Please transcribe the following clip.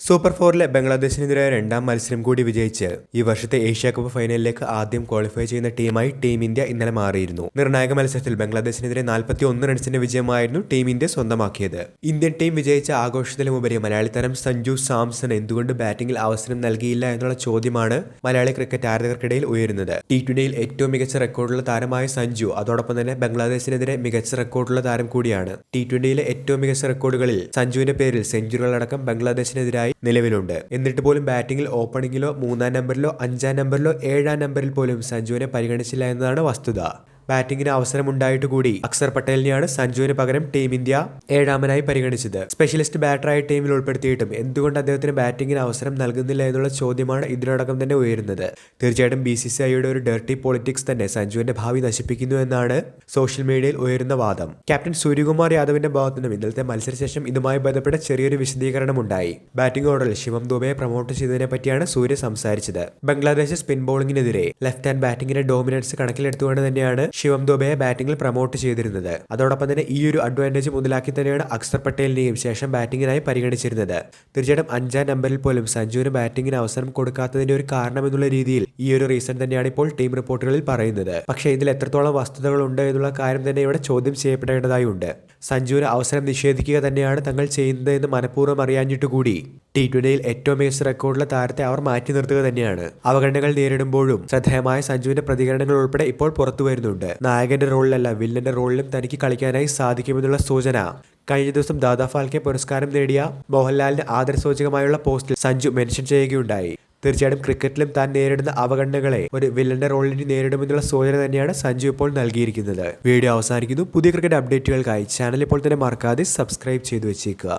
Super ഫോറിലെ ബംഗ്ലാദേശിനെതിരായ രണ്ടാം മത്സരം കൂടി വിജയിച്ച് ഈ വർഷത്തെ ഏഷ്യ കപ്പ് ഫൈനലിലേക്ക് ആദ്യം ക്വാളിഫൈ ചെയ്യുന്ന ടീമായി ടീം ഇന്ത്യ ഇന്നലെ മാറിയിരുന്നു. നിർണായക മത്സരത്തിൽ ബംഗ്ലാദേശിനെതിരെ 41 റൺസിന്റെ വിജയമായിരുന്നു ടീം ഇന്ത്യ സ്വന്തമാക്കിയത്. ഇന്ത്യൻ ടീം വിജയിച്ച ആഘോഷത്തിലുമുപരി മലയാളി താരം സഞ്ജു സാംസൺ എന്തുകൊണ്ട് ബാറ്റിംഗിൽ അവസരം നൽകിയില്ല എന്നുള്ള ചോദ്യമാണ് മലയാളി ക്രിക്കറ്റ് ആരാധകർക്കിടയിൽ ഉയരുന്നത്. T20യിൽ ഏറ്റവും മികച്ച റെക്കോർഡുള്ള താരമായ സഞ്ജു അതോടൊപ്പം തന്നെ ബംഗ്ലാദേശിനെതിരെ മികച്ച റെക്കോർഡുള്ള താരം കൂടിയാണ്. T20യിലെ ഏറ്റവും മികച്ച റെക്കോർഡുകളിൽ സഞ്ജുവിന്റെ പേരിൽ സെഞ്ചുറികളടക്കം ബംഗ്ലാദേശിനെതിരായി നിലവിലുണ്ട്. എന്നിട്ട് പോലും ബാറ്റിംഗിൽ ഓപ്പണിംഗിലോ 3-ാം നമ്പറിലോ 5-ാം നമ്പറിലോ 7-ാം നമ്പറിൽ പോലും സഞ്ജുവിനെ പരിഗണിച്ചില്ല എന്നതാണ് വസ്തുത. ബാറ്റിംഗിന് അവസരമുണ്ടായിട്ട് കൂടി അക്സർ പട്ടേലിനെയാണ് സഞ്ജുവിന് പകരം ടീം ഇന്ത്യ 7-ാമനായി പരിഗണിച്ചത്. സ്പെഷ്യലിസ്റ്റ് ബാറ്ററായി ടീമിൽ ഉൾപ്പെടുത്തിയിട്ടും എന്തുകൊണ്ട് അദ്ദേഹത്തിന് ബാറ്റിംഗിന് അവസരം നൽകുന്നില്ല എന്നുള്ള ചോദ്യമാണ് ഇതിനോടകം തന്നെ ഉയരുന്നത്. തീർച്ചയായിട്ടും BCCIയുടെ ഒരു ഡർട്ടി പോളിറ്റിക്സ് തന്നെ സഞ്ജുവിന്റെ ഭാവി നശിപ്പിക്കുന്നു എന്നാണ് സോഷ്യൽ മീഡിയയിൽ ഉയരുന്ന വാദം. ക്യാപ്റ്റൻ സൂര്യകുമാർ യാദവിന്റെ ഭാഗത്തു നിന്നും ഇന്നലത്തെ മത്സരശേഷം ഇതുമായി ബന്ധപ്പെട്ട ചെറിയൊരു വിശദീകരണം ഉണ്ടായി. ബാറ്റിംഗ് ഓർഡറിൽ ശിവം ദുബെയെ പ്രൊമോട്ട് ചെയ്തതിനെ പറ്റിയാണ് സൂര്യ സംസാരിച്ചത്. ബംഗ്ലാദേശ് സ്പിൻ ബോളിംഗിനെതിരെ ലെഫ്റ്റ് ഹാൻഡ് ബാറ്റിംഗിന്റെ ഡോമിനൻസ് കണക്കിലെടുത്തുകൊണ്ട് തന്നെയാണ് ശിവം ദുബെയെ ബാറ്റിംഗിൽ പ്രൊമോട്ട് ചെയ്തിരുന്നത്. അതോടൊപ്പം തന്നെ ഈ ഒരു അഡ്വാൻറ്റേജ് മുതലാക്കി തന്നെയാണ് അക്സർ പട്ടേലിനെയും ശേഷം ബാറ്റിംഗിനായി പരിഗണിച്ചിരുന്നത്. തീർച്ചയായിട്ടും 5-ാം നമ്പറിൽ പോലും സഞ്ജുവിന് ബാറ്റിംഗിന് അവസരം കൊടുക്കാത്തതിന്റെ ഒരു കാരണം എന്നുള്ള രീതിയിൽ ഈ ഒരു റീസൺ തന്നെയാണ് ഇപ്പോൾ ടീം റിപ്പോർട്ടുകളിൽ പറയുന്നത്. പക്ഷേ ഇതിൽ എത്രത്തോളം വസ്തുതകൾ ഉണ്ട് എന്നുള്ള കാര്യം തന്നെ ഇവിടെ ചോദ്യം ചെയ്യപ്പെടേണ്ടതായി ഉണ്ട്. സഞ്ജുവിന് അവസരം നിഷേധിക്കുക തന്നെയാണ് തങ്ങൾ ചെയ്യുന്നത് എന്ന് മനഃപൂർവ്വം അറിയാഞ്ഞിട്ടുകൂടി T20യിൽ ഏറ്റവും മികച്ച റെക്കോർഡുള്ള താരത്തെ അവർ മാറ്റി നിർത്തുക തന്നെയാണ്. അവഗണനകൾ നേരിടുമ്പോഴും ശ്രദ്ധേയമായ സഞ്ജുവിന്റെ പ്രതികരണങ്ങൾ ഉൾപ്പെടെ ഇപ്പോൾ പുറത്തു വരുന്നുണ്ട്. നായകന്റെ റോളിലല്ല വില്ലന്റെ റോളിലും തനിക്ക് കളിക്കാനായി സാധിക്കുമെന്നുള്ള സൂചന കഴിഞ്ഞ ദിവസം ദാദാ ഫാൽക്കെ പുരസ്കാരം നേടിയ മോഹൻലാലിന്റെ ആദരസൂചകമായുള്ള പോസ്റ്റിൽ സഞ്ജു മെൻഷൻ ചെയ്യുകയുണ്ടായി. തീർച്ചയായിട്ടും ക്രിക്കറ്റിലും താൻ നേരിടുന്ന അവഗണനകളെ ഒരു വില്ലന്റെ റോളിൽ നേരിടുമെന്നുള്ള സൂചന തന്നെയാണ് സഞ്ജു ഇപ്പോൾ നൽകിയിരിക്കുന്നത്. വീഡിയോ അവസാനിക്കുന്നു. പുതിയ ക്രിക്കറ്റ് അപ്ഡേറ്റുകൾക്കായി ചാനൽ ഇപ്പോൾ തന്നെ മറക്കാതെ സബ്സ്ക്രൈബ് ചെയ്തു വെച്ചേക്കുക.